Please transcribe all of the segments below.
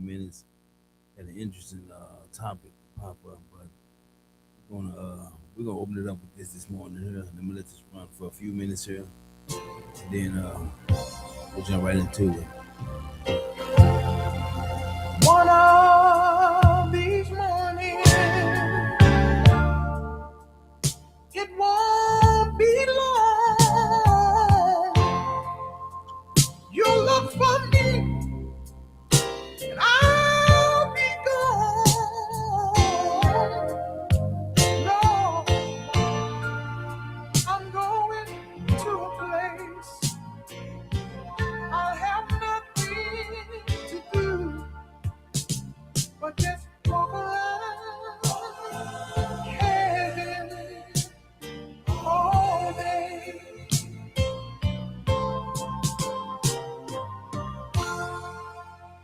minutes. Had an interesting topic pop up, but we're gonna open it up with this morning here. Let me let this run for a few minutes here, and then we'll jump right into it. One of these mornings, it won't be long. You'll look for me, and I'll be gone. No, I'm going to a place I'll have nothing to do but just walk around heaven all day.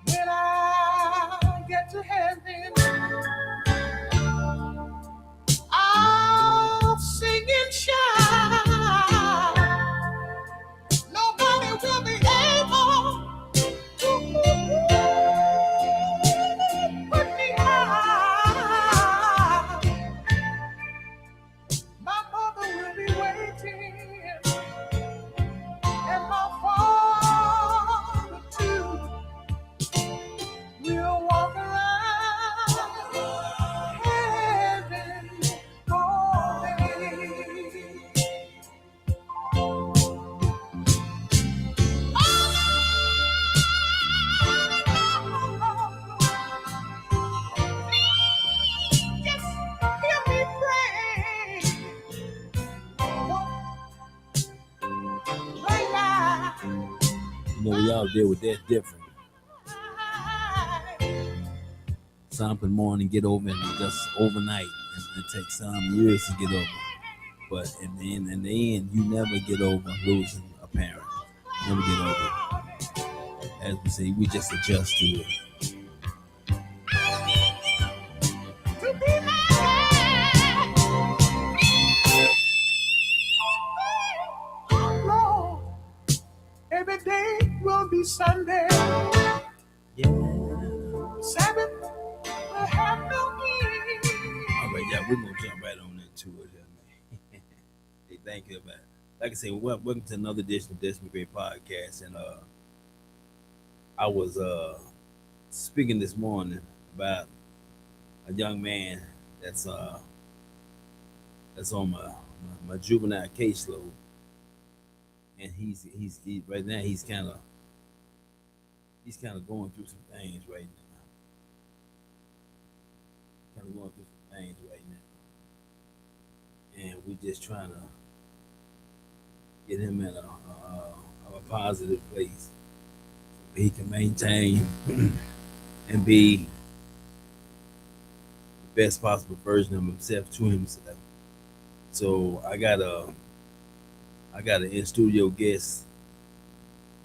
When I get to heaven, I'll sing and shout. Nobody will be able to put me out. My mother will be waiting, and my father too. We'll walk around heaven all day. Just hear me pray. Right now. You know, y'all deal with that different. Some can morning get over and just overnight, and it takes some years to get over. But in the end, you never get over losing a parent. Never get over it. As we say, we just adjust to it. Lord, every day will be Sunday. Yeah. Sabbath will have no end. All right, yeah, we're gonna jump right on into it here, man. Hey, thank you, man. Like I said, welcome to another edition of Destiny Great Podcast. And I was speaking this morning about a young man that's on my juvenile caseload, and he's right now he's kind of going through some things right now. Kind of going through some things right now, and we're just trying to get him in a positive place so he can maintain and be the best possible version of himself to himself. So I got an in studio guest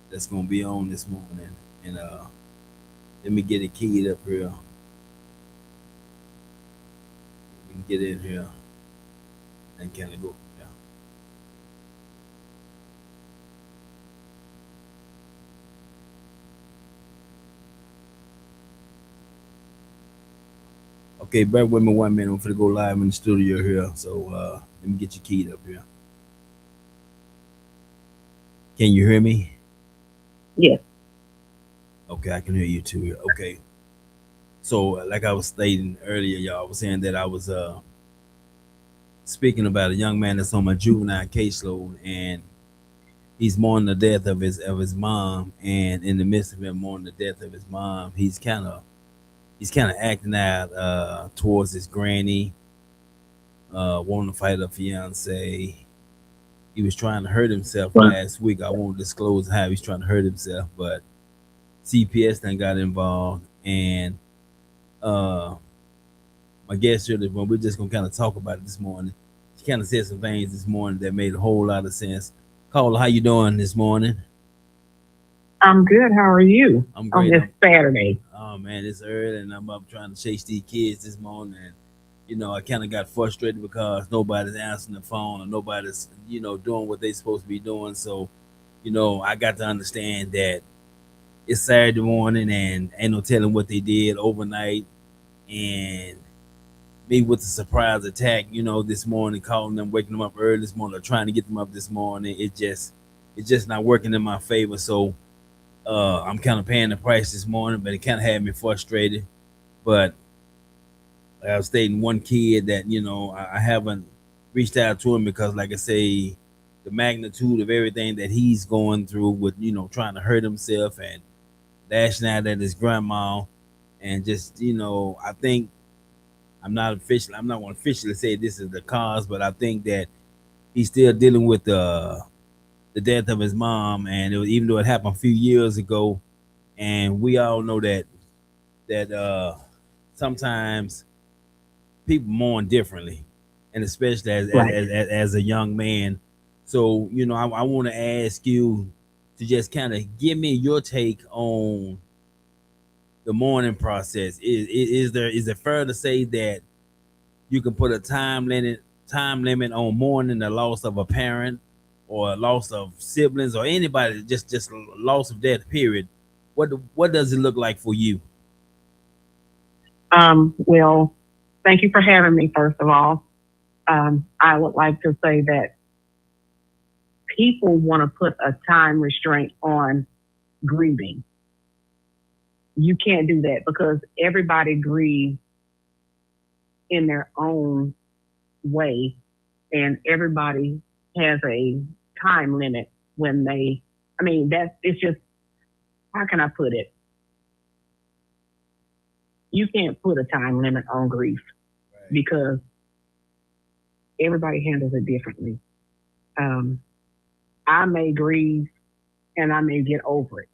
that's gonna be on this morning, and let me get it keyed up here. We can get in here and kind of go. Okay, bear with me 1 minute. I'm gonna go live in the studio here. So let me get you keyed up here. Can you hear me? Yeah. Okay, I can hear you too here. Okay. So like I was stating earlier, y'all, I was saying that I was speaking about a young man that's on my juvenile caseload, and he's mourning the death of his mom, and in the midst of him mourning the death of his mom, he's kind of acting out towards his granny, wanting to fight her fiance. He was trying to hurt himself last week. I won't disclose how he's trying to hurt himself, but CPS then got involved, and my guest here, we're just gonna kind of talk about it this morning. She kind of said some things this morning that made a whole lot of sense. Carla, how you doing this morning? I'm good. How are you? I'm great. On this Saturday. Oh man, it's early and I'm up trying to chase these kids this morning. And, you know, I kind of got frustrated because nobody's answering the phone or nobody's, doing what they're supposed to be doing. So, I got to understand that it's Saturday morning and ain't no telling what they did overnight. And me with the surprise attack, this morning, calling them, waking them up early this morning, or trying to get them up this morning. It's just not working in my favor. So I'm kind of paying the price this morning, but it kind of had me frustrated. But like I was stating, one kid that I haven't reached out to him because, like I say, the magnitude of everything that he's going through with trying to hurt himself and lashing out at his grandma, and just I think I'm not going to officially say this is the cause, but I think that he's still dealing with the death of his mom, and even though it happened a few years ago, and we all know that sometimes people mourn differently, and especially Right. as a young man. So I want to ask you to just kind of give me your take on the mourning process. Is it fair to say that you can put a time limit on mourning the loss of a parent or a loss of siblings or anybody, just loss of death, period? What does it look like for you? Well, thank you for having me, first of all. I would like to say that people want to put a time restraint on grieving. You can't do that because everybody grieves in their own way, and everybody has a time limit when they, I mean, it's just, how can I put it? You can't put a time limit on grief Right. because everybody handles it differently. Um, I may grieve and I may get over it.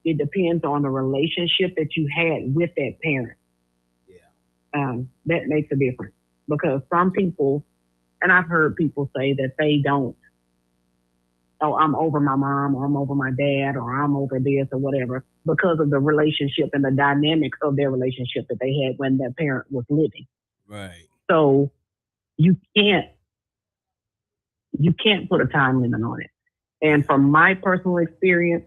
It depends on the relationship that you had with that parent. Yeah. That makes a difference because some people, and I've heard people say that they don't, oh, I'm over my mom or I'm over my dad or I'm over this or whatever because of the relationship and the dynamics of their relationship that they had when their parent was living. Right. So you can't you can't put a time limit on it. And Yeah. from my personal experience,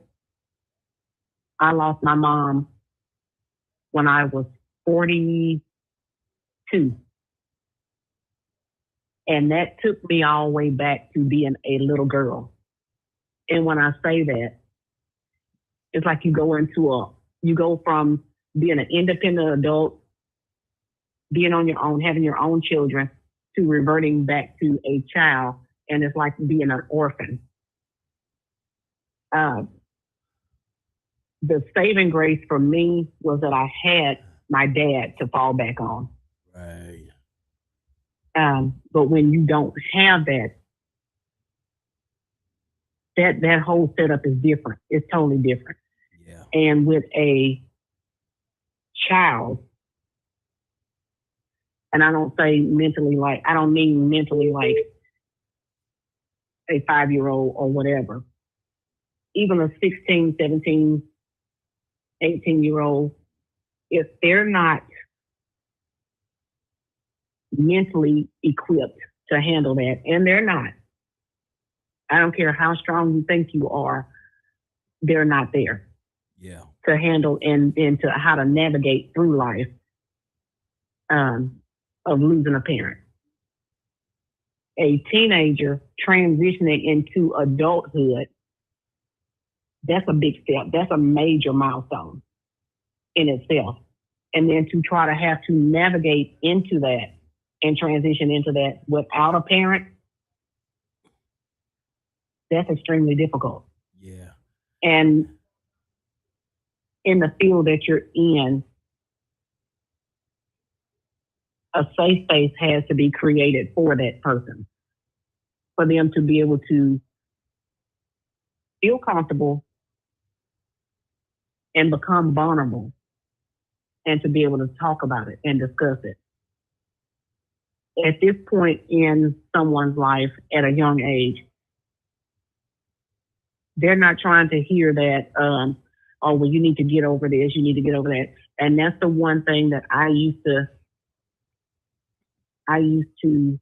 I lost my mom when I was 42. And that took me all the way back to being a little girl. And when I say that, it's like you go from being an independent adult, being on your own, having your own children, to reverting back to a child. And it's like being an orphan. Uh, the saving grace for me was that I had my dad to fall back on. Right. But when you don't have that, that whole setup is different. It's totally different. Yeah. And with a child, and I don't mean mentally like a 5 year old or whatever. Even a 16, 17, 18-year old, if they're not mentally equipped to handle that, and they're not, I don't care how strong you think you are, they're not there Yeah. to handle and to how to navigate through life, um, of losing a parent. A teenager transitioning into adulthood, that's a big step. That's a major milestone in itself. And then to try to have to navigate into that and transition into that without a parent, that's extremely difficult. Yeah. And in the field that you're in, a safe space has to be created for that person, for them to be able to feel comfortable and become vulnerable and to be able to talk about it and discuss it. At this point in someone's life at a young age, they're not trying to hear that, oh, well, you need to get over this, you need to get over that. And that's the one thing that I used to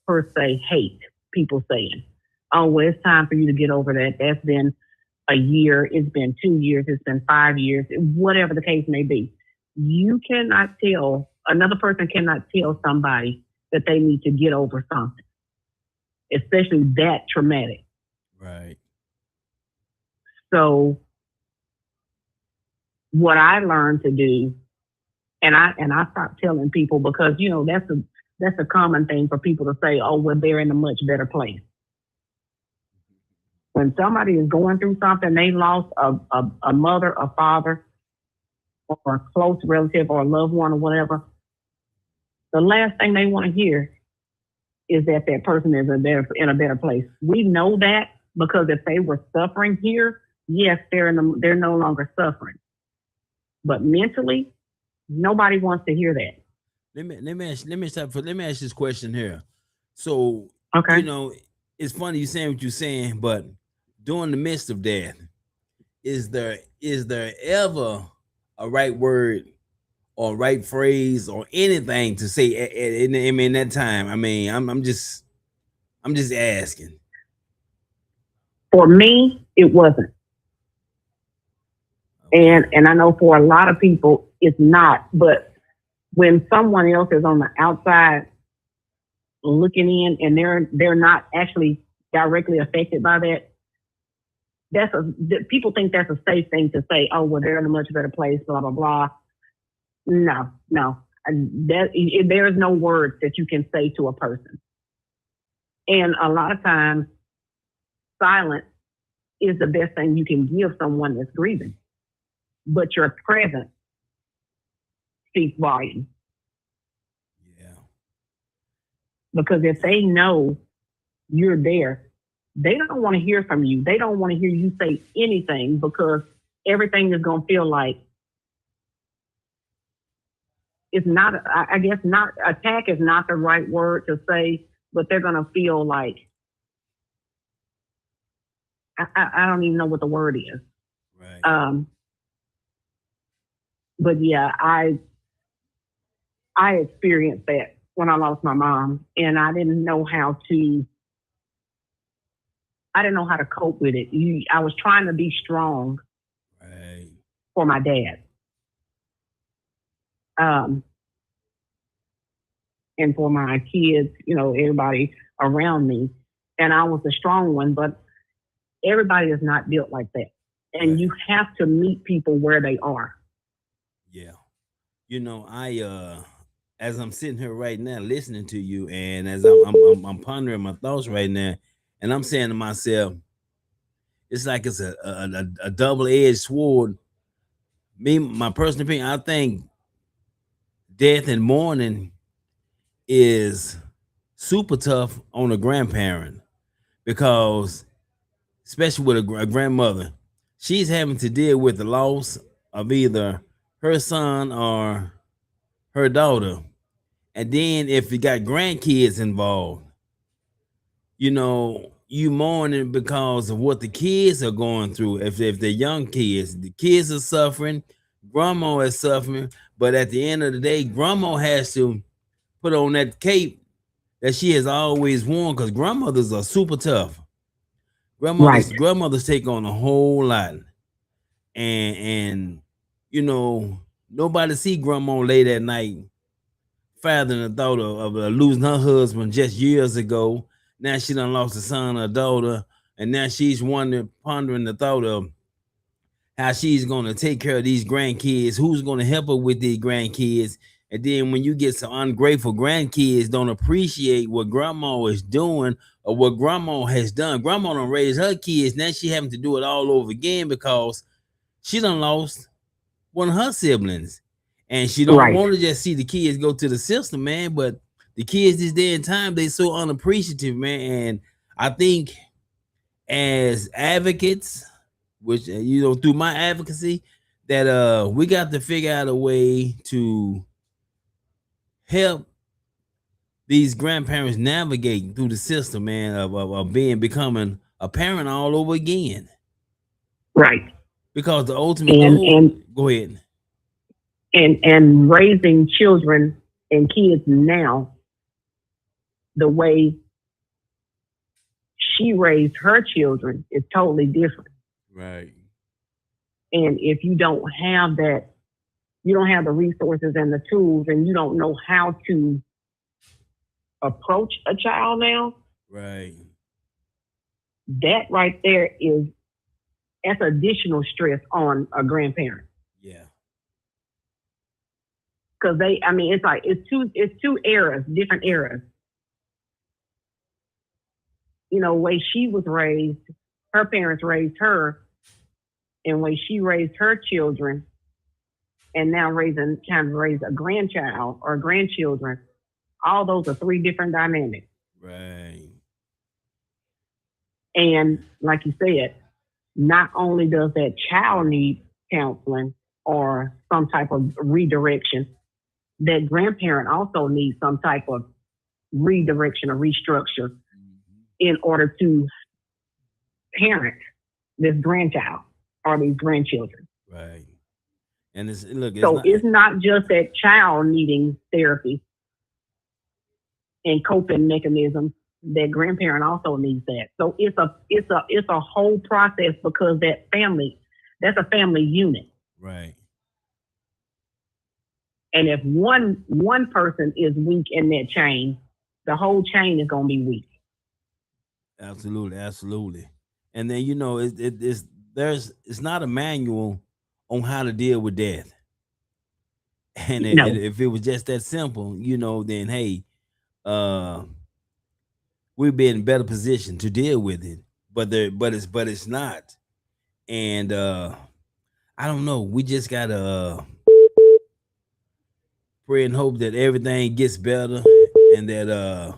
per se hate people saying, oh, well, it's time for you to get over that. That's been a year, it's been 2 years, it's been 5 years, whatever the case may be. You cannot tell, another person cannot tell somebody that they need to get over something, especially that traumatic. Right. So what I learned to do, and I stopped telling people because that's a common thing for people to say, oh, well, they're in a much better place. When somebody is going through something, they lost a mother, a father, or a close relative or a loved one or whatever, the last thing they want to hear is that that person is in a better place. We know that because if they were suffering here, yes, they're no longer suffering. But mentally, nobody wants to hear that. Let me ask this question here. So, you Okay. know, it's funny you saying what you're saying, but during the midst of that, is there ever a right word or right phrase or anything to say in that time? I mean, I'm just asking. For me, it wasn't. Okay. And I know for a lot of people it's not, but when someone else is on the outside looking in and they're not actually directly affected by that, people think that's a safe thing to say. Oh, well, they're in a much better place. Blah blah blah. No, no. There is no words that you can say to a person, and a lot of times, silence is the best thing you can give someone that's grieving. But your presence speaks volumes Yeah. because if they know you're there, they don't want to hear from you. They don't want to hear you say anything because everything is going to feel like it's not. I guess not. Attack is not the right word to say, but they're going to feel like I don't even know what the word is. Right. Um, but yeah, I experienced that when I lost my mom, and I didn't know how to cope with it. I was trying to be strong Right. for my dad, um, and for my kids, everybody around me, and I was the strong one. But everybody is not built like that, and Right. you have to meet people where they are. Yeah. I as I'm sitting here right now listening to you, and as I'm pondering my thoughts right now, and I'm saying to myself, it's like it's a double edged sword. Me, my personal opinion, I think death and mourning is super tough on a grandparent because, especially with a grandmother, she's having to deal with the loss of either her son or her daughter. And then if you got grandkids involved, you mourning because of what the kids are going through. If they're young kids, the kids are suffering, grandma is suffering. But at the end of the day, grandma has to put on that cape that she has always worn because grandmothers are super tough. Right, Grandmothers take on a whole lot, and nobody see grandma late at night fathering the thought of losing her husband just years ago. Now she done lost a son or a daughter, and now she's wondering, pondering the thought of how she's gonna take care of these grandkids, who's gonna help her with these grandkids. And then when you get some ungrateful grandkids, don't appreciate what grandma is doing or what grandma has done. Grandma done raised her kids. Now she having to do it all over again because she done lost one of her siblings. And she don't right, want to just see the kids go to the system, man. But the kids this day and time, they so unappreciative, man. And I think as advocates, which through my advocacy, that we got to figure out a way to help these grandparents navigate through the system, man, of becoming a parent all over again. right. Because the ultimate And goal, and go ahead. and raising children and kids now the way she raised her children is totally different. Right. And if you don't have that, you don't have the resources and the tools, and you don't know how to approach a child now, Right. that right there is that's additional stress on a grandparent. Yeah. Because they, I mean, it's two eras, different eras. Way she was raised, her parents raised her, and way she raised her children, and now trying to raise a grandchild or grandchildren. All those are three different dynamics. Right. And like you said, not only does that child need counseling or some type of redirection, that grandparent also needs some type of redirection or restructure Mhm. in order to parent this grandchild or these grandchildren. Right. And it's look, it's So not. it's not just that child needing therapy and coping mechanisms. That grandparent also needs that. So it's a whole process because that's a family unit. Right. And if one person is weak in that chain, the whole chain is gonna be weak. Absolutely. Absolutely. And then it's it's not a manual on how to deal with death. And No, if it was just that simple, then hey, uh, we'd be in a better position to deal with it. But it's not. And I don't know. We just gotta pray and hope that everything gets better and that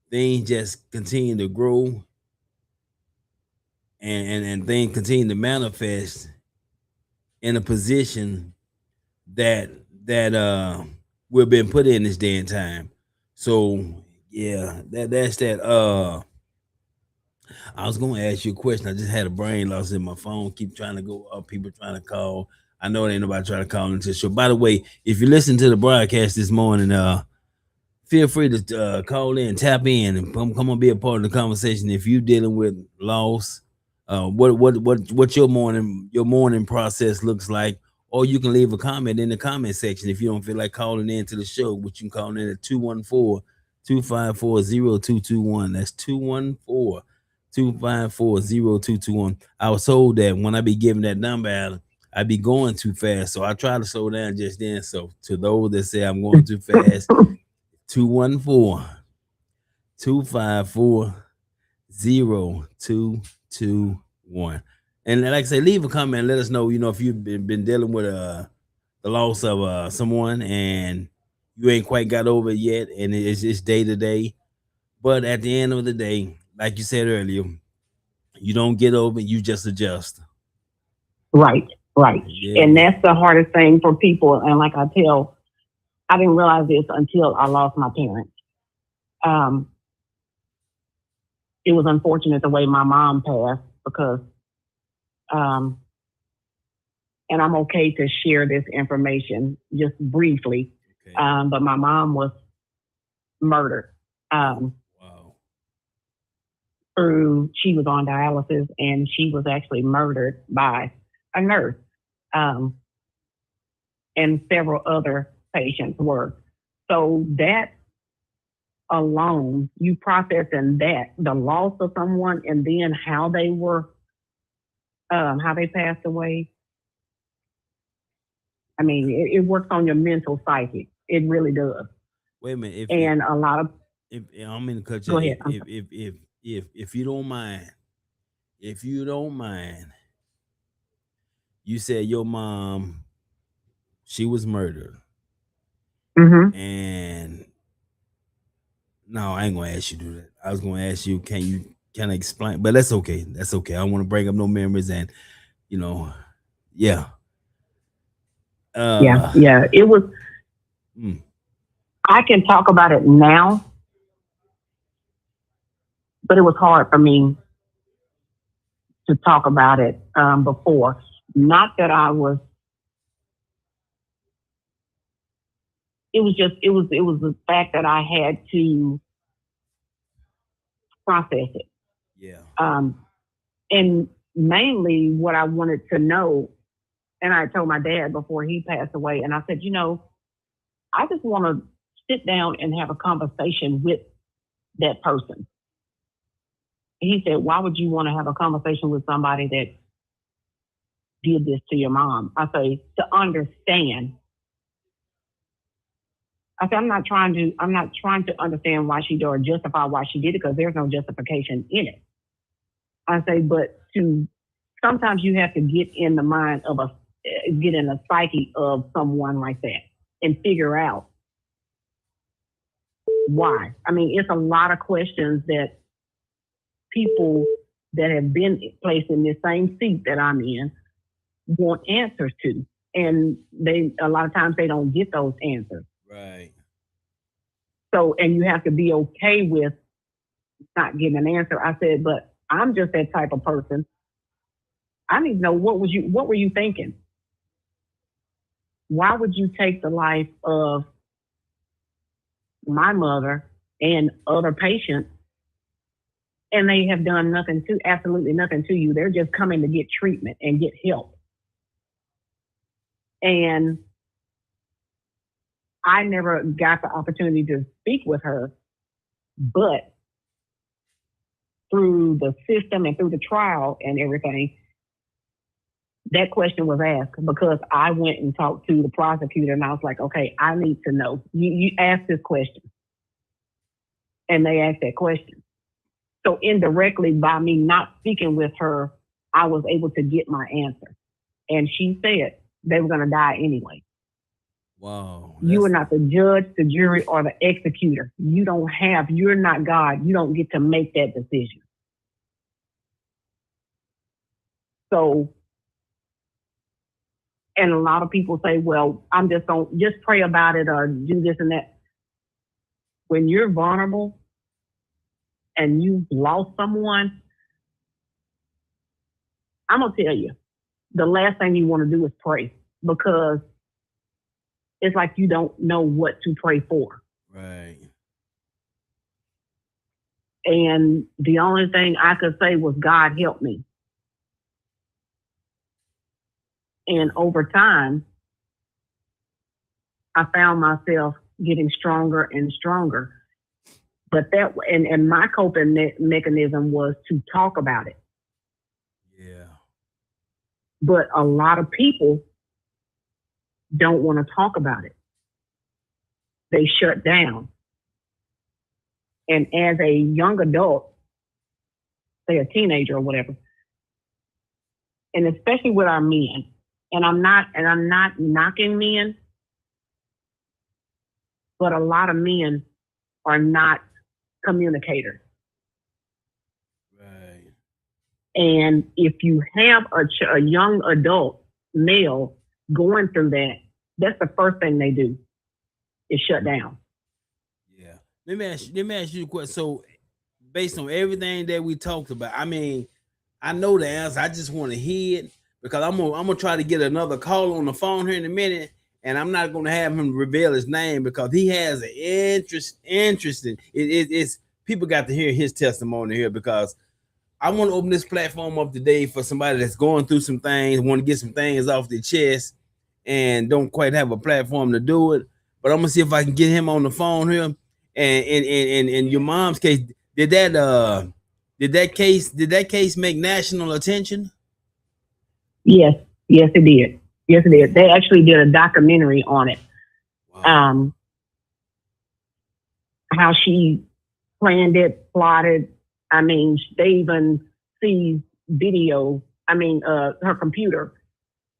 things just continue to grow and things continue to manifest in a position that that we've been put in this day and time. So yeah, that's that. I was gonna ask you a question. I just had a brain loss in my phone. Keep trying to go up. People trying to call. I know it ain't nobody trying to call into the show. By the way, if you listen to the broadcast this morning, feel free to call in, tap in, and come on, be a part of the conversation. If you're dealing with loss, what your morning process looks like, or you can leave a comment in the comment section if you don't feel like calling in to the show. Which you can call in at 214-254-0221. That's 214-254-0221. I was told that when I be giving that number out, I be going too fast, so I try to slow down just then. So to those that say I'm going too fast, 214-254-0221. And like I say, leave a comment and let us know, if you've been dealing with the loss of someone and you ain't quite got over it yet, and it's just day to day. But at the end of the day, like you said earlier, you don't get over it, you just adjust. right, right. And Yeah. that's the hardest thing for people. And like I didn't realize this until I lost my parents. Um, it was unfortunate the way my mom passed because, um, and I'm okay to share this information just briefly. Okay. But my mom was murdered. Oh, Um, wow. she was on dialysis and she was actually murdered by a nurse. Um, and several other patients were. So that alone, you processing that, the loss of someone and then how they passed away. I mean, it works on your mental psyche. It really does. Wait a minute. And a lot of, If I'm gonna cut you, go ahead. if you don't mind, if you don't mind, you said your mom, she was murdered, Mm-hmm. and no, I ain't gonna ask you to do that. I was gonna ask you, can you kind of explain? But that's okay. That's okay. I don't want to bring up no memories, and you know, yeah. Yeah, Uh, yeah. It was, mm, I can talk about it now, but it was hard for me to talk about it before. Not that I was, it was the fact that I had to process it. yeah, Um, and mainly what I wanted to know, and I told my dad before he passed away, and I said, I just want to sit down and have a conversation with that person. He said, why would you want to have a conversation with somebody that did this to your mom? I say, to understand. I said, I'm not trying to understand why she did or justify why she did it because there's no justification in it. I say, but to sometimes you have to get in a psyche of someone like that and figure out why. I mean, it's a lot of questions that people that have been placed in this same seat that I'm in want answers to. And a lot of times they don't get those answers. Right. So, and you have to be okay with not getting an answer. I said, but I'm just that type of person. I need to know what were you thinking? Why would you take the life of my mother and other patients and they have done absolutely nothing to you? They're just coming to get treatment and get help. And I never got the opportunity to speak with her, but through the system and through the trial and everything, that question was asked because I went and talked to the prosecutor and I was like, okay, I need to know. You asked this question. And they asked that question. So indirectly, by me not speaking with her, I was able to get my answer. And she said they were going to die anyway. Wow. You are not the judge, the jury, or the executor. You're not God. You don't get to make that decision. So, and a lot of people say, well, I'm just going to just pray about it or do this and that. When you're vulnerable and you've lost someone, I'm going to tell you, the last thing you want to do is pray because it's like you don't know what to pray for. Right. And the only thing I could say was, God help me. And over time, I found myself getting stronger and stronger. But and my coping mechanism was to talk about it. Yeah. But a lot of people don't want to talk about it. They shut down. And as a young adult, say a teenager or whatever, and especially with our men, and I'm not knocking men, but a lot of men are not communicators. Right. And if you have a young adult male going through that, that's the first thing they do is shut down. Yeah. Let me ask you a question. So based on everything that we talked about, I mean, I know the answer. I just want to hear it because I'm gonna try to get another call on the phone here in a minute, and I'm not gonna have him reveal his name because he has an interesting. It's people got to hear his testimony here because I want to open this platform up today for somebody that's going through some things, want to get some things off their chest, and don't quite have a platform to do it. But I'm gonna see if I can get him on the phone here. And in your mom's case, did that did that case make national attention? Yes, yes, it did. Yes, it did. Okay. They actually did a documentary on it. Wow. Um, how she planned it, plotted. I mean, they even see video. I mean, her computer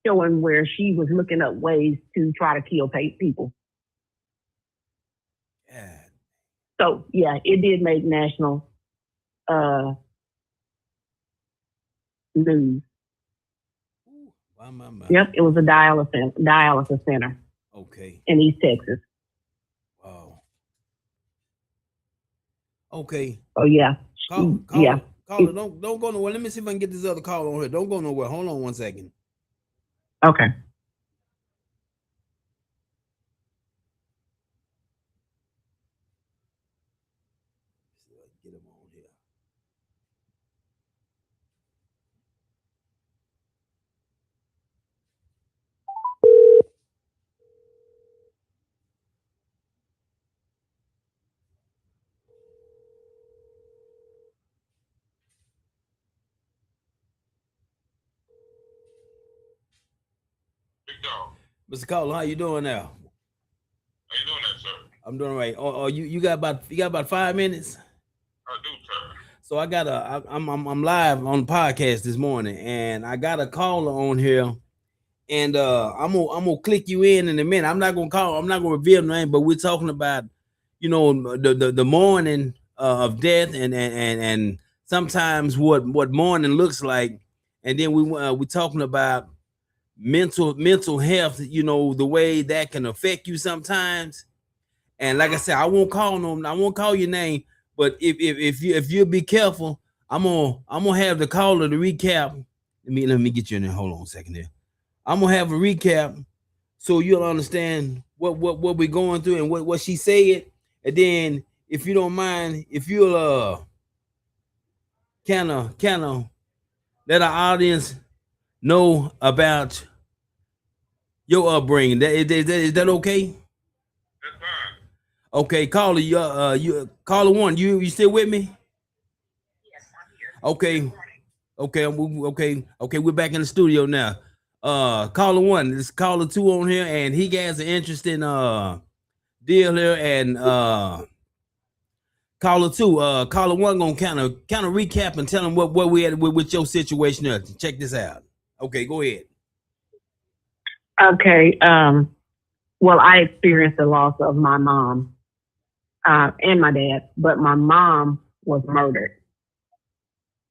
showing where she was looking up ways to try to kill people. Yeah. So yeah, it did make national uh, news. Ooh, my. Yep, it was a dialysis center Okay. in East Texas. Wow. Okay. So yeah, yeah, Caller. Don't go nowhere. Let me see if I can get this other call on here. Don't go nowhere. Hold on 1 second. okay. See if I can get him on here. Mr. Caller, how you doing now? How you doing that, sir? I'm doing all right. Oh, you got about 5 minutes. I do, sir. So I'm live on the podcast this morning, and I got a caller on here, and I'm gonna click you in a minute. I'm not gonna reveal the name, but we're talking about the mourning of death, and sometimes what mourning looks like, and then we talking about mental health. The way that can affect you sometimes. And like I said, I won't call your name, but if you'll be careful, I'm gonna have the caller to recap. Let me get you in there. Hold on a second there. I'm gonna have a recap so you'll understand what we're going through and what she said. And then if you don't mind, if you'll kind of let our audience know about your upbringing. Is that okay? That's fine. Okay, caller, you caller one, you still with me? Okay, okay, we're back in the studio now. Caller one, this caller two on here, and he has an interesting deal here, and caller one gonna kind of recap and tell him what we had with your situation there. Check this out. Okay, go ahead. Okay. Well, I experienced the loss of my mom and my dad, but my mom was murdered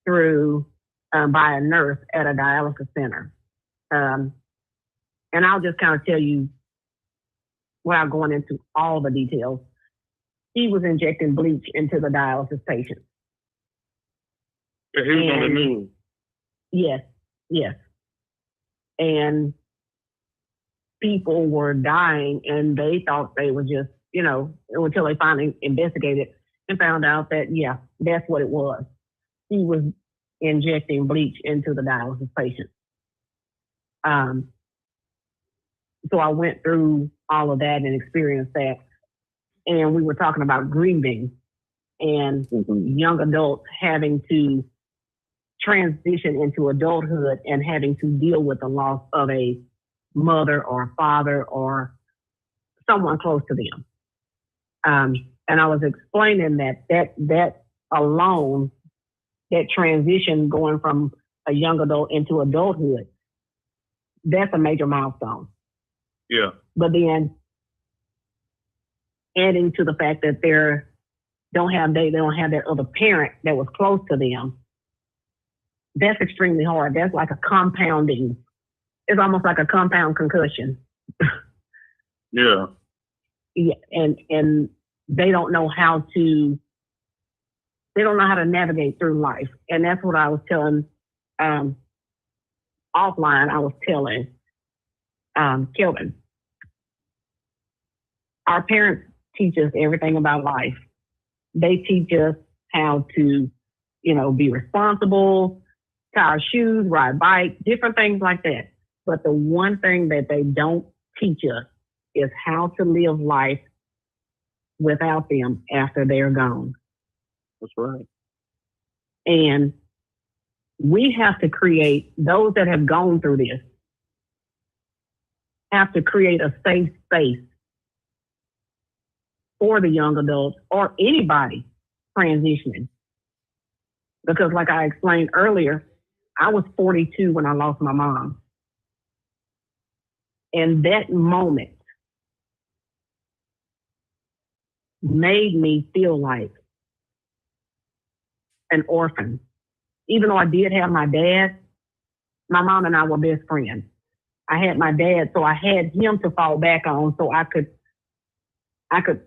through by a nurse at a dialysis center. Um, and I'll just kind of tell you without going into all the details. He was injecting bleach into the dialysis patients. Yeah, he was on the news. Yes, yes. And people were dying, and they thought they were just, until they finally investigated and found out that, yeah, that's what it was. He was injecting bleach into the dialysis patients. So I went through all of that and experienced that. And we were talking about grieving and young adults having to transition into adulthood and having to deal with the loss of a mother or a father or someone close to them. And I was explaining that alone, that transition going from a young adult into adulthood, that's a major milestone. Yeah. But then adding to the fact that they don't have that other parent that was close to them, that's extremely hard. That's like a compounding. It's almost like a compound concussion. Yeah. Yeah, and they don't know how to navigate through life. And that's what I was telling offline. I was telling Kelvin. Our parents teach us everything about life. They teach us how to, be responsible, tie our shoes, ride bikes, different things like that. But the one thing that they don't teach us is how to live life without them after they're gone. That's right. And we have to create, those that have gone through this, have to create a safe space for the young adults or anybody transitioning. Because like I explained earlier, I was 42 when I lost my mom. And that moment made me feel like an orphan. Even though I did have my dad, my mom and I were best friends. I had my dad, so I had him to fall back on, so I could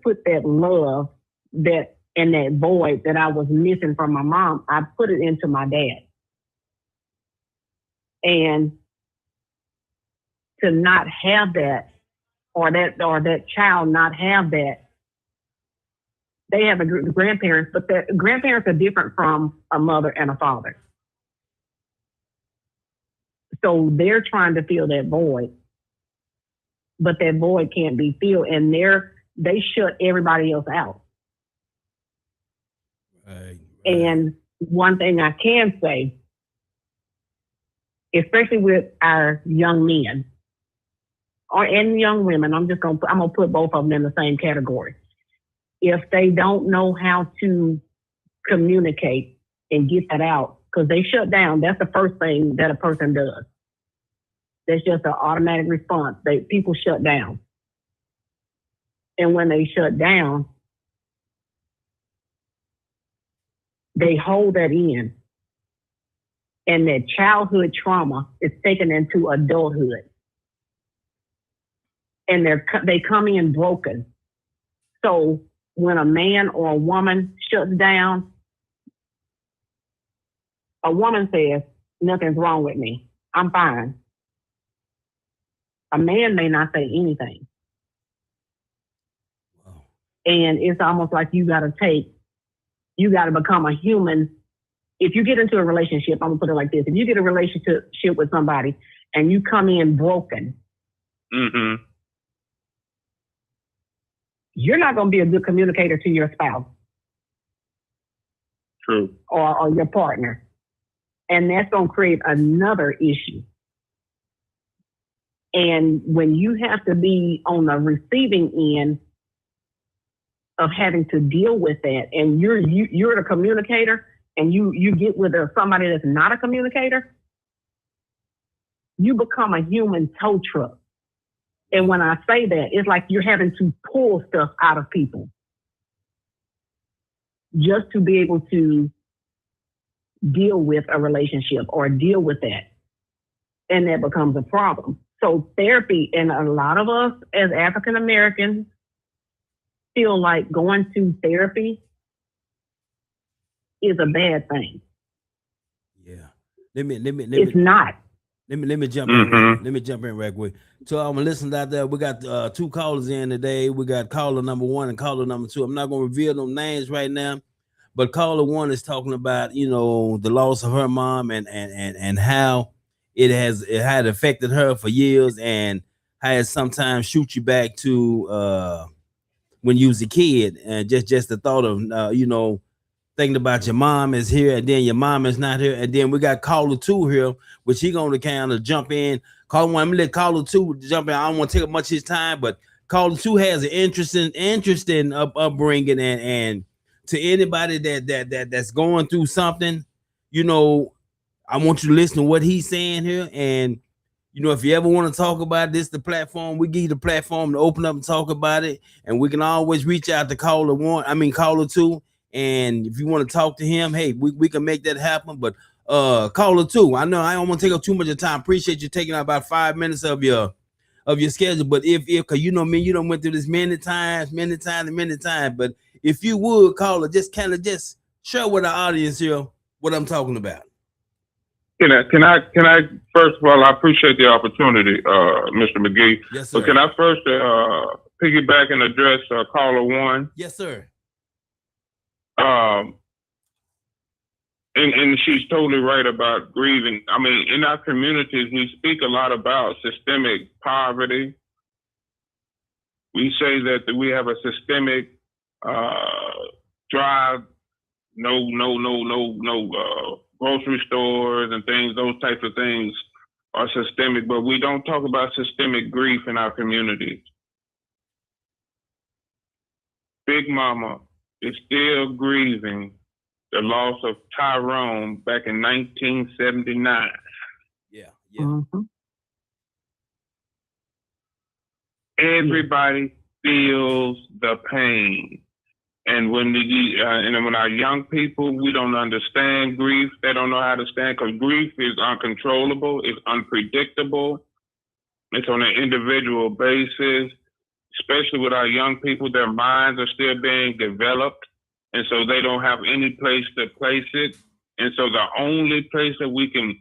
put that love that and that void that I was missing from my mom, I put it into my dad. And to not have that, or that child not have that, they have grandparents, but the grandparents are different from a mother and a father. So they're trying to fill that void, but that void can't be filled, and they shut everybody else out. Right. And one thing I can say, especially with our young men, and young women, I'm gonna put both of them in the same category. If they don't know how to communicate and get that out, because they shut down, that's the first thing that a person does. That's just an automatic response. People shut down. And when they shut down, they hold that in. And that childhood trauma is taken into adulthood. And they come in broken. So when a man or a woman shuts down, a woman says, nothing's wrong with me. I'm fine. A man may not say anything. Wow. And it's almost like you got to become a human. If you get into a relationship, I'm going to put it like this. If you get a relationship with somebody and you come in broken, mm-hmm. you're not going to be a good communicator to your spouse. True. Or your partner. And that's going to create another issue. And when you have to be on the receiving end of having to deal with that, and you're the communicator, and you get with somebody that's not a communicator, you become a human tow truck. And when I say that, it's like you're having to pull stuff out of people just to be able to deal with a relationship or deal with that. And that becomes a problem. So therapy, and a lot of us as African Americans feel like going to therapy is a bad thing. Yeah. Let me it's not. Let me jump mm-hmm. in. Let me jump in right quick. So I'm listening out there. We got 2 callers in today. We got caller number 1 and caller number 2. I'm not gonna reveal them names right now, but caller 1 is talking about, the loss of her mom and how it had affected her for years, and how it sometimes shoots you back to when you was a kid, and just the thought of thinking about your mom is here, and then your mom is not here, and then we got caller 2 here, which he gonna kind of jump in. Caller 1, I'm gonna let caller 2 jump in. I don't want to take up much of his time, but caller 2 has an interesting upbringing, and to anybody that's going through something, I want you to listen to what he's saying here. And if you ever want to talk about this, the platform, we give you the platform to open up and talk about it. And we can always reach out to caller 2. And if you want to talk to him, hey, we can make that happen. But caller 2, I know I don't want to take up too much of time. Appreciate you taking out about 5 minutes of your schedule. But if because you know me, you done went through this many times. But if you would, caller, just share with the audience here what I'm talking about. Can I first of all, I appreciate the opportunity, Mr. McGee. Yes, sir. But can I first piggyback and address caller 1? Yes, sir. And she's totally right about grieving. I mean, in our communities, we speak a lot about systemic poverty. We say that we have a systemic drive, no grocery stores and things, those types of things are systemic, but we don't talk about systemic grief in our communities. Big Mama is still grieving the loss of Tyrone back in 1979. Yeah. Mm-hmm. Everybody feels the pain. And when when our young people, we don't understand grief, they don't know how to stand, because grief is uncontrollable, it's unpredictable, it's on an individual basis, especially with our young people. Their minds are still being developed, and so they don't have any place to place it. And so the only place that we can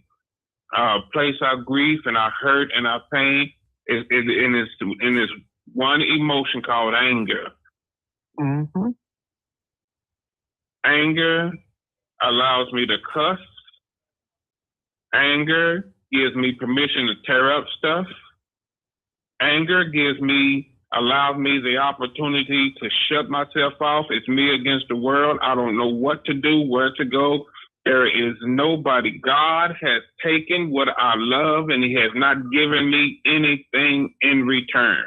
place our grief and our hurt and our pain is in this one emotion called anger. Mm-hmm. Anger allows me to cuss. Anger gives me permission to tear up stuff. Anger allows me the opportunity to shut myself off. It's me against the world. I don't know what to do, where to go. There is nobody. God has taken what I love and he has not given me anything in return.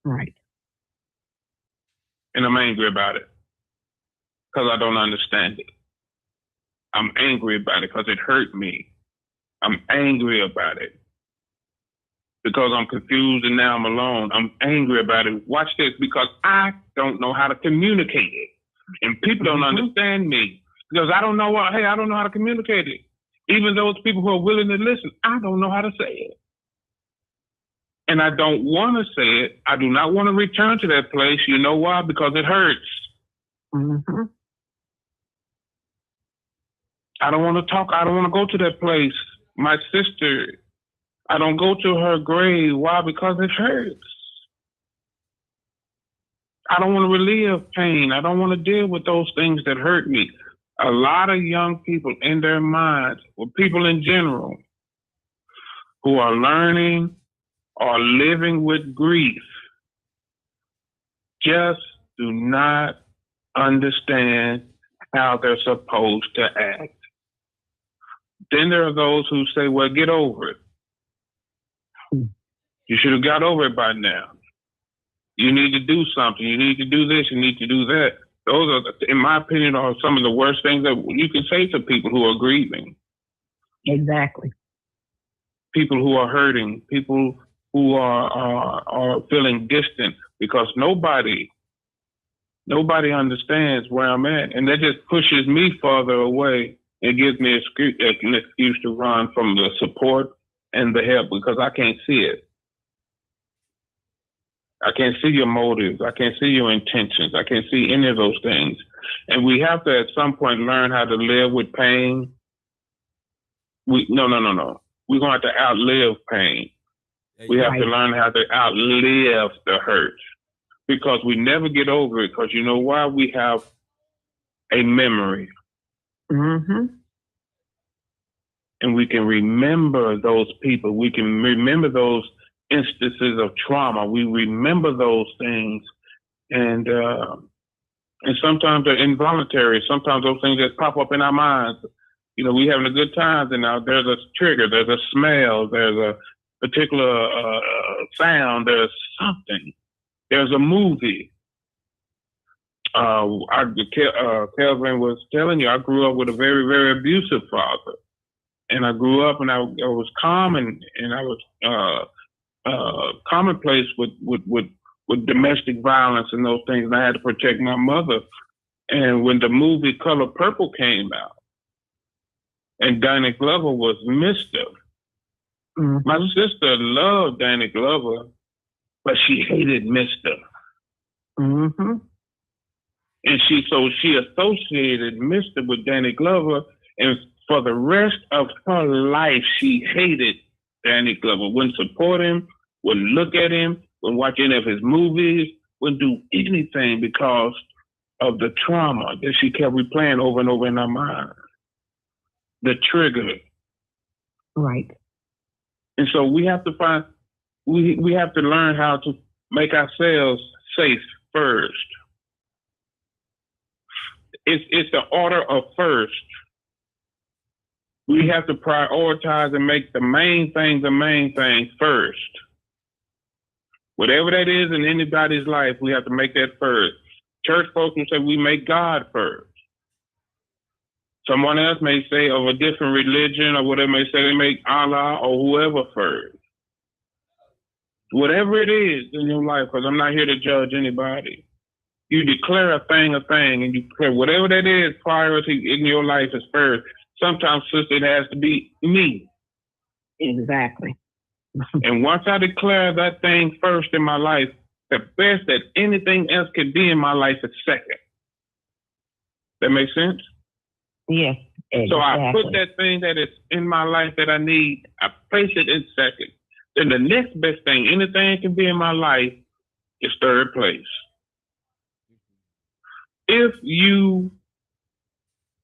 Right. And I'm angry about it because I don't understand it. I'm angry about it because it hurt me. I'm angry about it because I'm confused and now I'm alone. I'm angry about it. Watch this, because I don't know how to communicate it. And people don't understand me because I don't know I don't know how to communicate it. Even those people who are willing to listen, I don't know how to say it. And I don't want to say it. I do not want to return to that place. You know why? Because it hurts. Mm-hmm. I don't want to talk. I don't want to go to that place. My sister, I don't go to her grave. Why? Because it hurts. I don't want to relive pain. I don't want to deal with those things that hurt me. A lot of young people in their minds, or people in general, who are learning or living with grief, just do not understand how they're supposed to act. Then there are those who say, well, get over it. You should have got over it by now. You need to do something. You need to do this. You need to do that. Those are, in my opinion, are some of the worst things that you can say to people who are grieving. Exactly. People who are hurting, people who are feeling distant, because nobody understands where I'm at. And that just pushes me farther away. It gives me an excuse to run from the support and the help, because I can't see it. I can't see your motives. I can't see your intentions. I can't see any of those things. And we have to, at some point, learn how to live with pain. No. We're going to have to outlive pain. We have to learn how to outlive the hurt, because we never get over it. Because you know why? We have a memory. Mm-hmm. And we can remember those people. We can remember those instances of trauma. We remember those things. And sometimes they're involuntary. Sometimes those things just pop up in our minds. You know, we having a good time, and now there's a trigger, there's a smell, there's a particular sound, there's something, there's a movie. Kelvin was telling you, I grew up with a very, very abusive father. And I grew up and I was common, and I was commonplace with domestic violence and those things. And I had to protect my mother. And when the movie Color Purple came out, and Danny Glover was Mr. My sister loved Danny Glover, but she hated Mr. Mm-hmm. And she associated Mr. with Danny Glover, and for the rest of her life, she hated Danny Glover. Wouldn't support him, wouldn't look at him, wouldn't watch any of his movies, wouldn't do anything because of the trauma that she kept replaying over and over in her mind. The trigger. Right. And so we have to we have to learn how to make ourselves safe first. It's the order of first. We have to prioritize and make the main thing first. Whatever that is in anybody's life, we have to make that first. Church folks will say we make God first. Someone else may say of a different religion or whatever, may say they make Allah or whoever first. Whatever it is in your life, because I'm not here to judge anybody. You declare a thing, and you declare whatever that is, priority in your life is first. Sometimes, sister, it has to be me. Exactly. And once I declare that thing first in my life, the best that anything else could be in my life is second. That makes sense? Yes. Exactly. So I put that thing that is in my life that I need, I place it in second. Then the next best thing, anything can be in my life, is third place. If you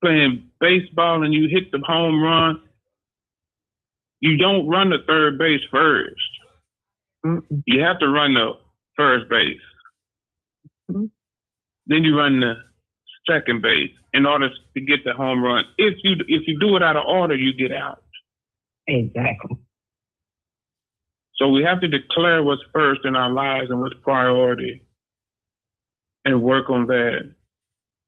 playing baseball and you hit the home run, you don't run the third base first. Mm-mm. You have to run the first base. Mm-hmm. Then you run the second base in order to get the home run. If you do it out of order, you get out. Exactly. So we have to declare what's first in our lives and what's priority, and work on that.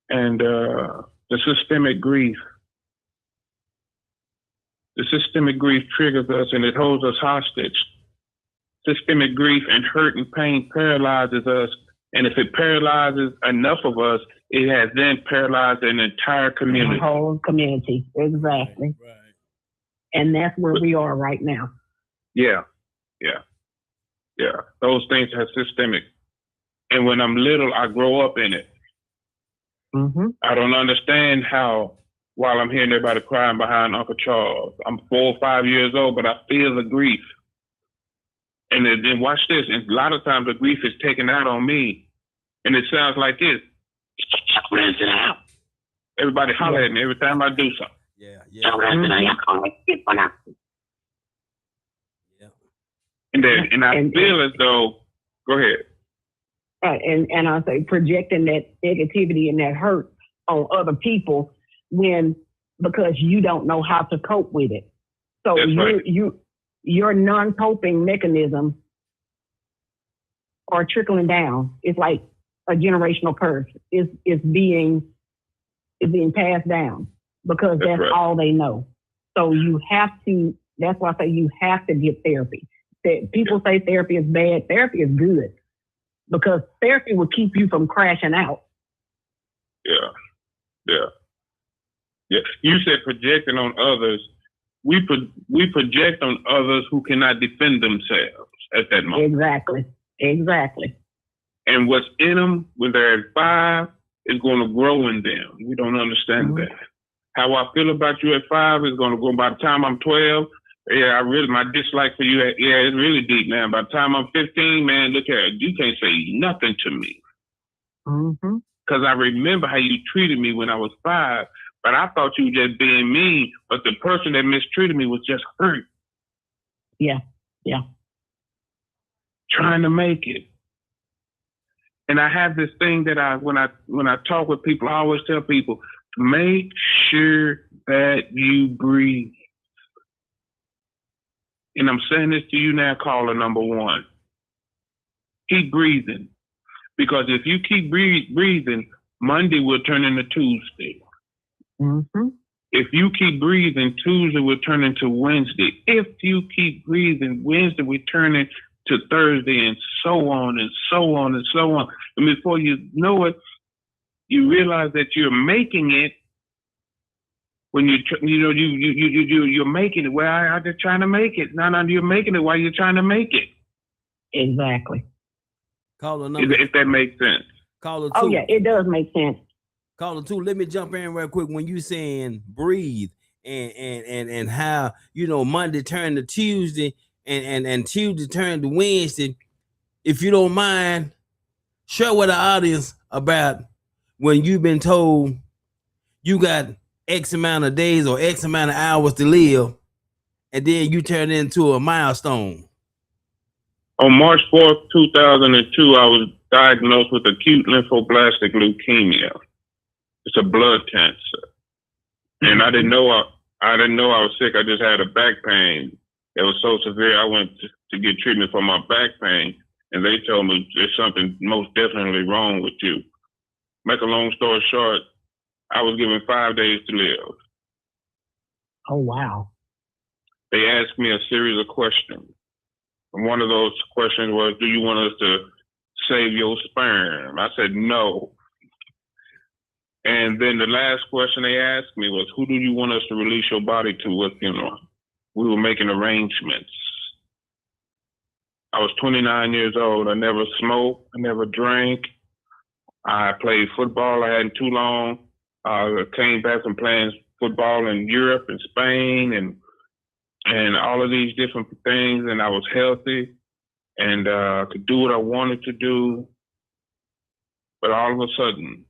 And the systemic grief. The systemic grief triggers us and it holds us hostage. Systemic grief and hurt and pain paralyzes us. And if it paralyzes enough of us, it has then paralyzed an entire community. The whole community, exactly. Right. And that's where we are right now. Yeah. Those things are systemic. And when I'm little, I grow up in it. Mm-hmm. I don't understand how, while I'm hearing everybody crying behind Uncle Charles, I'm 4 or 5 years old, but I feel the grief. And then watch this. And a lot of times the grief is taken out on me. And it sounds like this. Rinse it out. Everybody holler at me every time I do something. Yeah. And I feel as though, go ahead. And I say projecting that negativity and that hurt on other people because you don't know how to cope with it. So your non-coping mechanisms are trickling down. It's like a generational curse. It's being passed down because that's all they know. So you have to. That's why I say you have to get therapy. That people say therapy is bad. Therapy is good because therapy will keep you from crashing out. Yeah. You said projecting on others. We project on others who cannot defend themselves at that moment. Exactly. And what's in them when they're at 5 is going to grow in them. We don't understand that. How I feel about you at 5 is going to go. By the time I'm 12, my dislike for you, it's really deep, man. By the time I'm 15, man, look at it. You can't say nothing to me. Because I remember how you treated me when I was 5, but I thought you were just being mean, but the person that mistreated me was just hurt. Yeah. Trying to make it. And I have this thing that when I talk with people, I always tell people, make sure that you breathe. And I'm saying this to you now, caller number 1. Keep breathing. Because if you keep breathing, Monday will turn into Tuesday. If you keep breathing, Tuesday will turn into Wednesday. If you keep breathing, Wednesday will turn into Thursday, and so on and so on and so on. And before you know it, you realize that you're making it. When you're making it. Well, I'm just trying to make it. No, you're making it while you're trying to make it. Exactly. Caller number. If that makes sense. Caller 2. Oh yeah, it does make sense. Caller 2. Let me jump in real quick. When you saying breathe and how Monday turned to Tuesday and Tuesday turned to Wednesday. If you don't mind, share with the audience about when you've been told you got X amount of days or X amount of hours to live, and then you turn it into a milestone. On March 4th, 2002, I was diagnosed with acute lymphoblastic leukemia. It's a blood cancer. And I didn't know I was sick. I just had a back pain. It was so severe, I went to get treatment for my back pain, and they told me there's something most definitely wrong with you. Make a long story short, I was given 5 days to live. Oh, wow. They asked me a series of questions. And one of those questions was, do you want us to save your sperm? I said, no. And then the last question they asked me was, who do you want us to release your body to at funeral? We were making arrangements. I was 29 years old. I never smoked. I never drank. I played football. I hadn't too long. I came back from playing football in Europe and Spain and all of these different things. And I was healthy and could do what I wanted to do. But all of a sudden,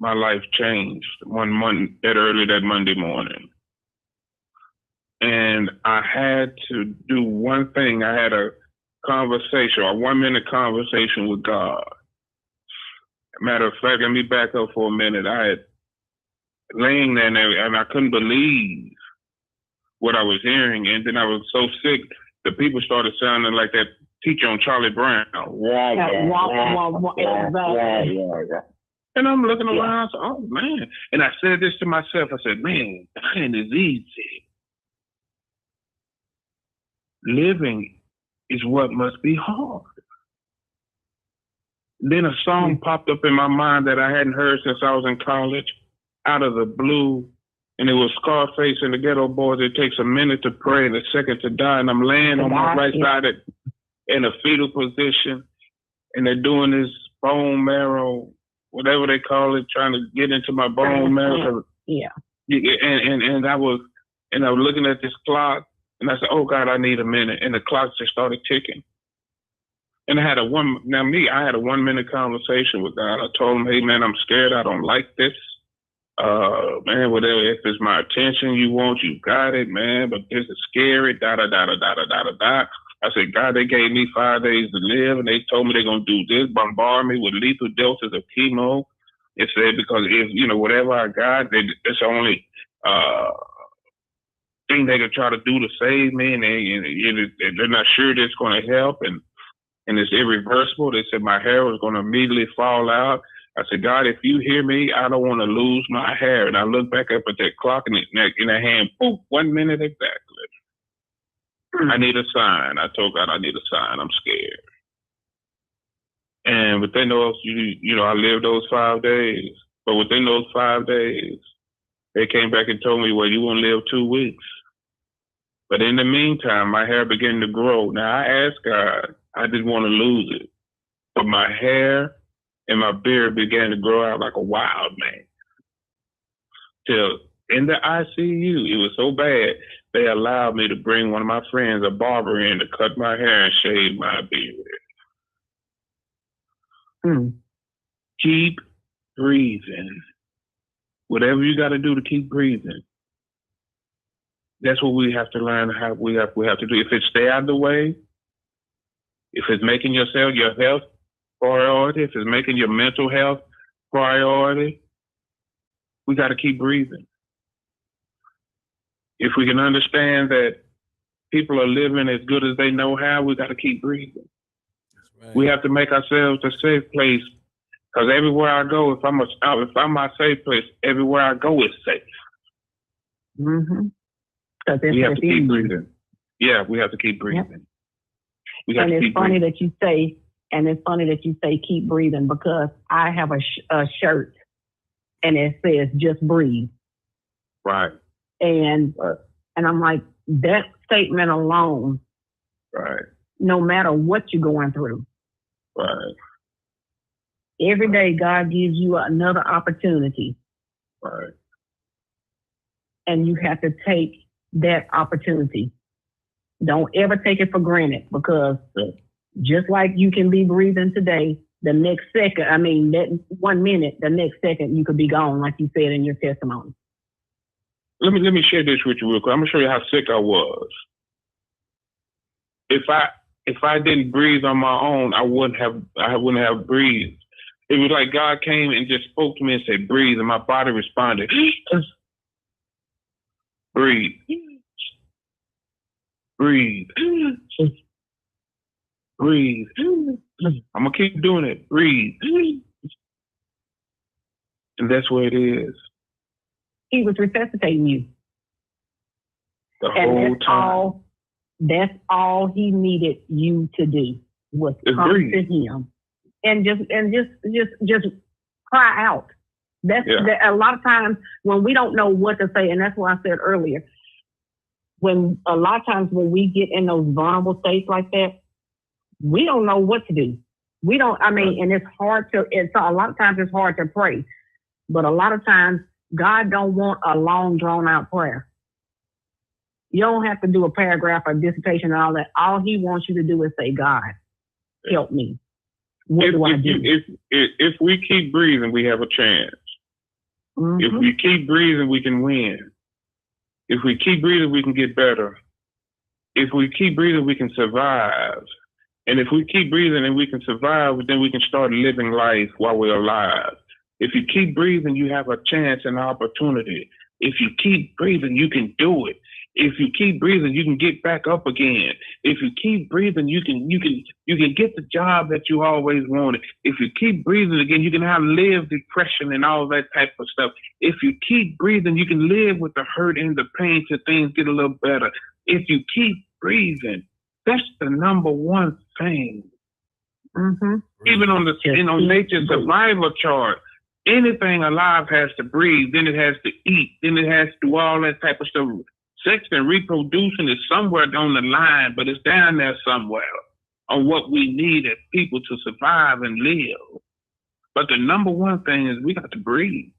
my life changed that Monday morning. And I had to do one thing. I had a 1-minute conversation with God. Matter of fact, let me back up for a minute. I had laying there and I couldn't believe what I was hearing, and then I was so sick. The people started sounding like that teacher on Charlie Brown. And I'm looking around, so, oh man. And I said this to myself. I said, man, dying is easy. Living is what must be hard. Then a song popped up in my mind that I hadn't heard since I was in college, out of the blue. And it was Scarface and the Ghetto Boys. It takes a minute to pray and a second to die. And I'm laying on my right side in a fetal position. And they're doing this bone marrow, whatever they call it, trying to get into my bone marrow. Yeah. And I was looking at this clock, and I said, oh God, I need a minute. And the clock just started ticking. And I had a 1 minute conversation with God. I told him, hey man, I'm scared. I don't like this. Man, whatever, if it's my attention you want, you got it, man. But this is scary, da da da da da da da da da. I said, God, they gave me 5 days to live, and they told me they're gonna do this, bombard me with lethal doses of chemo. It said because if whatever I got, it's the only thing they could try to do to save me, and they're not sure that's gonna help, and it's irreversible. They said my hair was gonna immediately fall out. I said, God, if you hear me, I don't want to lose my hair. And I looked back up at that clock and in her hand, poof, 1 minute exactly. I need a sign. I told God I need a sign. I'm scared. And within those, I lived those 5 days. But within those 5 days, they came back and told me, well, you won't live 2 weeks. But in the meantime, my hair began to grow. Now, I asked God, I didn't want to lose it. But my hair and my beard began to grow out like a wild man. Till in the ICU, it was so bad, they allowed me to bring one of my friends, a barber, in to cut my hair and shave my beard. Keep breathing. Whatever you got to do to keep breathing. That's what we have to learn how we have to do. If it's stay out of the way, if it's making your health priority, if it's making your mental health priority, we got to keep breathing. If we can understand that people are living as good as they know how, we got to keep breathing. Right. We have to make ourselves a safe place, because everywhere I go, if I'm my safe place, everywhere I go is safe. Mm-hmm. We have to keep breathing. Yeah, we have to keep breathing. Yep. And it's funny that you say. And it's funny that you say keep breathing, because I have a shirt and it says just breathe. Right. And I'm like, that statement alone, right, no matter what you're going through. Right. Every day God gives you another opportunity. Right. And you have to take that opportunity. Don't ever take it for granted, because just like you can be breathing today, the next second, that 1 minute, the next second, you could be gone, like you said in your testimony. Let me share this with you real quick. I'm gonna show you how sick I was. If I didn't breathe on my own, I wouldn't have breathed. It was like God came and just spoke to me and said, breathe, and my body responded. Breathe. Breathe. Breathe. I'm gonna keep doing it. Breathe. And that's what it is. He was resuscitating you. The whole time. That's all he needed you to do, was come to him and just cry out. A lot of times when we don't know what to say, and that's what I said earlier. When a lot of times when we get in those vulnerable states like that, we don't know what to do. We don't. And it's hard to. A lot of times it's hard to pray, but a lot of times God don't want a long, drawn-out prayer. You don't have to do a paragraph or dissertation and all that. All he wants you to do is say, God, help me. What do I do? If we keep breathing, we have a chance. Mm-hmm. If we keep breathing, we can win. If we keep breathing, we can get better. If we keep breathing, we can survive. And if we keep breathing and we can survive, then we can start living life while we're alive. If you keep breathing, you have a chance and opportunity. If you keep breathing, you can do it. If you keep breathing, you can get back up again. If you keep breathing, you can get the job that you always wanted. If you keep breathing again, you can live depression and all that type of stuff. If you keep breathing, you can live with the hurt and the pain till things get a little better. If you keep breathing, that's the number one thing. Mm-hmm. Even on the nature's survival chart, anything alive has to breathe, then it has to eat, then it has to do all that type of stuff. Sex and reproducing is somewhere on the line, but it's down there somewhere on what we need as people to survive and live. But the number one thing is we got to breathe.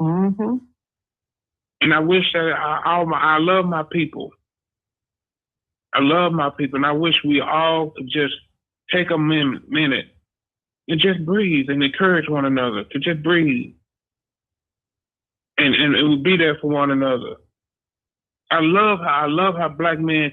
Mm-hmm. And I wish that I love my people. I love my people, and I wish we all could just take a minute and just breathe and encourage one another to just breathe. And it will be there for one another. I love how black men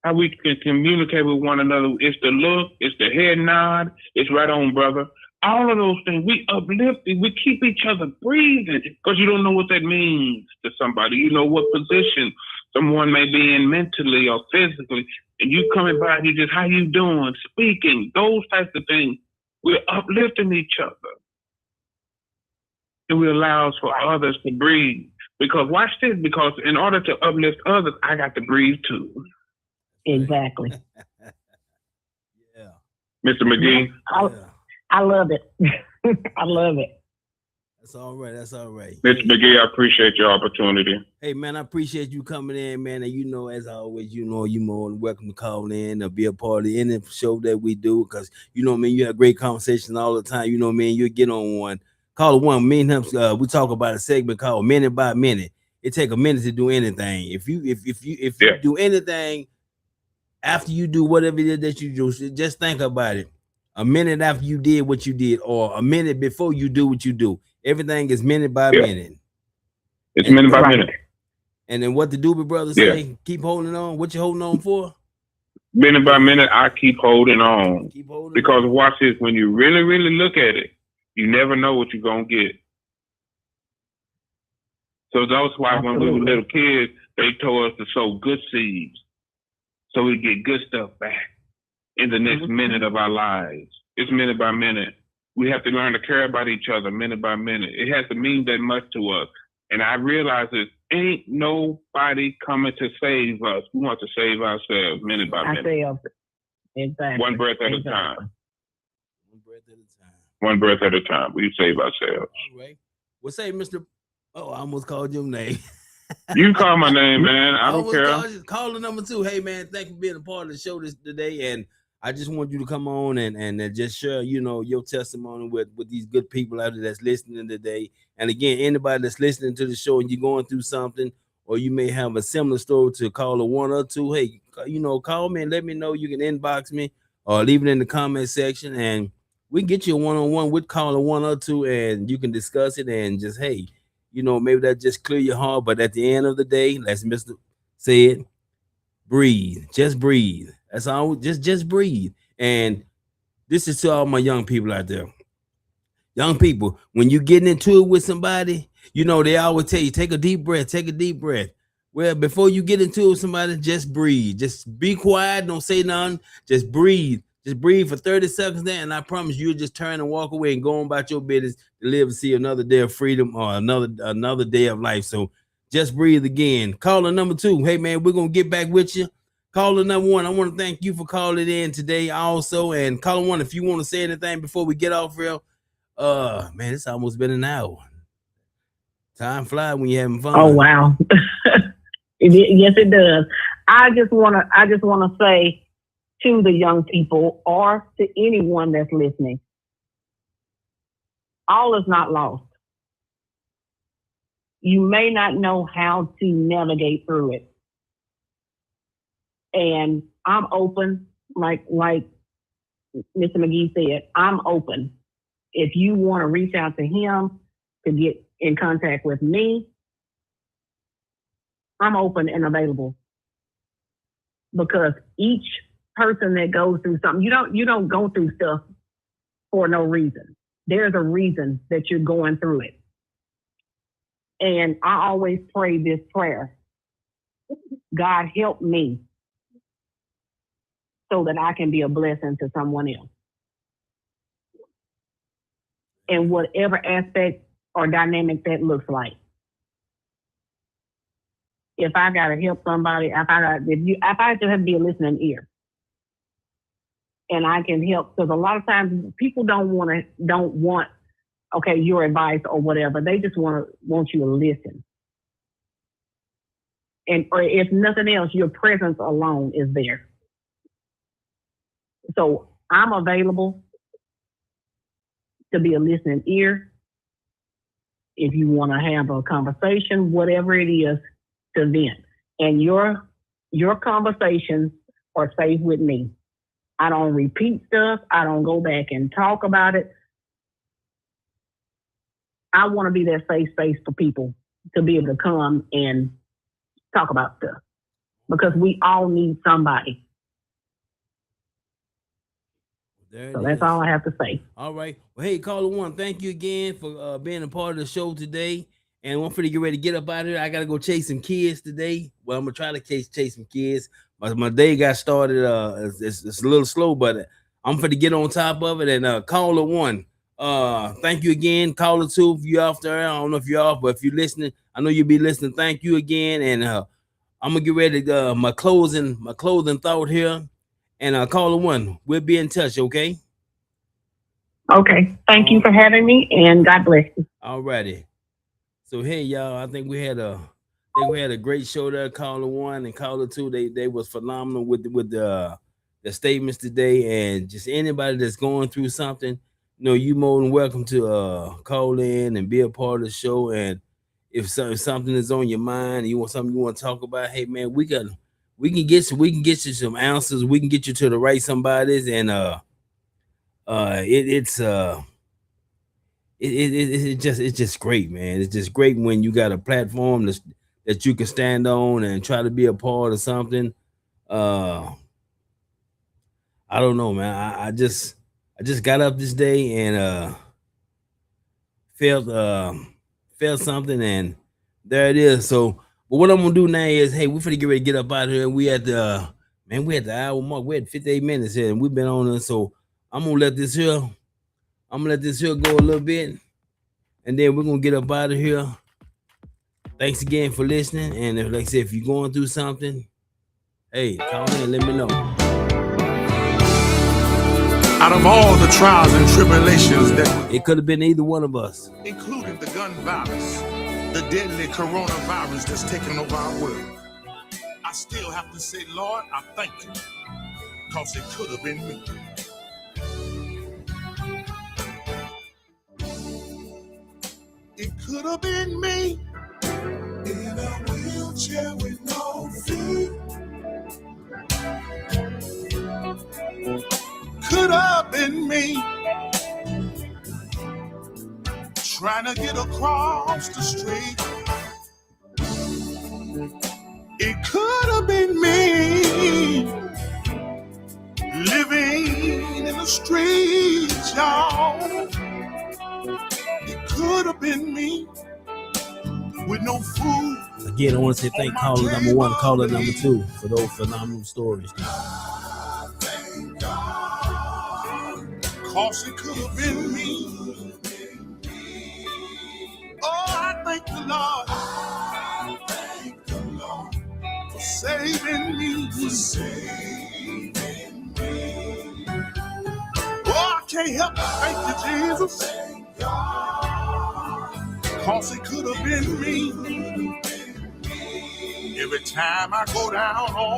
how we can communicate with one another. It's the look, it's the head nod, it's right on, brother. All of those things, we uplift, we keep each other breathing because you don't know what that means to somebody. You know what position someone may be in mentally or physically, and you coming by and you just, how you doing, speaking, those types of things. We're uplifting each other. And we allow for others to breathe. Because watch this, because in order to uplift others, I got to breathe too. Exactly. Yeah. Mr. McGee? I love it. I love it. That's all right. That's all right. Mr. McGee, I appreciate your opportunity. Hey, man, I appreciate you coming in, man. And as always, you're more than welcome to call in or be a part of any show that we do. Because, you have great conversations all the time. You'll get on one. Call one. Me and him, we talk about a segment called Minute by Minute. It take a minute to do anything. If you do anything after you do whatever it is that you do, just think about it. A minute after you did what you did, or a minute before you do what you do. Everything is minute by minute. It's minute by minute. And then what the Doobie Brothers say, keep holding on. What you holding on for? Minute by minute, I keep holding on. Because watch this, when you really, really look at it, you never know what you're going to get. So that's why when we were little kids, they told us to sow good seeds so we get good stuff back in the next minute of our lives. It's minute by minute. We have to learn to care about each other minute by minute. It has to mean that much to us. And I realize it ain't nobody coming to save us. We want to save ourselves minute by minute. Exactly. One breath at a time. One breath at a time. We save ourselves. All right. Well, say, Mr. Oh, I almost called your name. You can call my name, man. I don't care. Call the number 2. Hey, man, thank you for being a part of the show today. And I just want you to come on and just share, your testimony with these good people out there that's listening today. And again, anybody that's listening to the show and you're going through something, or you may have a similar story to call a 1 or 2, hey, call me and let me know. You can inbox me or leave it in the comment section, and we can get you a one-on-one with caller 1 or 2, and you can discuss it and just, hey, maybe that just clear your heart. But at the end of the day, as Mr. said, breathe. Just breathe. That's all. Just breathe. And this is to all my young people out there. Young people, when you're getting into it with somebody, they always tell you, take a deep breath, take a deep breath. Well, before you get into it with somebody, just breathe. Just be quiet. Don't say nothing. Just breathe. Just breathe for 30 seconds there, and I promise you'll just turn and walk away and go on about your business to live and see another day of freedom or another day of life. So just breathe again. Caller number 2. Hey, man, we're going to get back with you. Caller number 1, I want to thank you for calling in today also. And caller 1, if you want to say anything before we get off real, man, it's almost been an hour. Time flies when you're having fun. Oh, wow. Yes, it does. I just want to say to the young people or to anyone that's listening, all is not lost. You may not know how to navigate through it. And I'm open, like Mr. McGee said, I'm open. If you want to reach out to him to get in contact with me, I'm open and available. Because each person that goes through something. You don't go through stuff for no reason. There's a reason that you're going through it. And I always pray this prayer. God, help me so that I can be a blessing to someone else. In whatever aspect or dynamic that looks like. If I gotta help somebody, if I just have to be a listening ear, and I can help, because a lot of times people don't want, okay, your advice or whatever. They just want you to listen. Or if nothing else, your presence alone is there. So I'm available to be a listening ear. If you want to have a conversation, whatever it is, to vent. And your conversations are safe with me. I don't repeat stuff. I don't go back and talk about it. I want to be that safe space for people to be able to come and talk about stuff, because we all need somebody. So that's all I have to say. All right. Well, hey, caller one, thank you again for being a part of the show today. And I'm finna get ready to get up out of here. I gotta go chase some kids today. Well, I'm gonna try to chase some kids. My day got started. It's a little slow, but I'm finna get on top of it. And caller one, thank you again. Caller two, if you're off there, I don't know if you're off, but if you're listening, I know you'll be listening. Thank you again. And I'm gonna get ready to my closing thought here. And caller one, we'll be in touch, okay? Okay. Thank you for having me, and God bless you. All righty. So hey, y'all, I think we had a great show there. Caller one and caller two, they was phenomenal with the statements today. And just anybody that's going through something, you more than welcome to call in and be a part of the show. And if something is on your mind and you want something you want to talk about, hey man, we can get you some answers. We can get you to the right somebody's. And it's just great, man. It's just great when you got a platform that you can stand on and try to be a part of something. I don't know, man. I just got up this day and felt something, and there it is. So, but what I'm gonna do now is, hey, we're finna get ready to get up out of here. We at the hour mark. We're at 58 minutes here, and we've been on it. So I'm gonna let this here go a little bit, and then we're gonna get up out of here. Thanks again for listening. And like I said, if you're going through something, hey, call in and let me know. Out of all the trials and tribulations that it could have been either one of us, including the gun virus, the deadly coronavirus that's taken over our world, I still have to say, Lord, I thank you, because it could have been me. It could have been me in a wheelchair with no feet. Could have been me trying to get across the street. It could have been me living in the streets, y'all. It could have been me with no food. Again, I want to say thank caller number one, caller number two for those phenomenal stories. Thank God, 'cause it could have been me. Oh, I thank the Lord. I thank the Lord for saving me. Oh, I can't help but thank you, Jesus. 'Cause it could have been me. Every time I go down on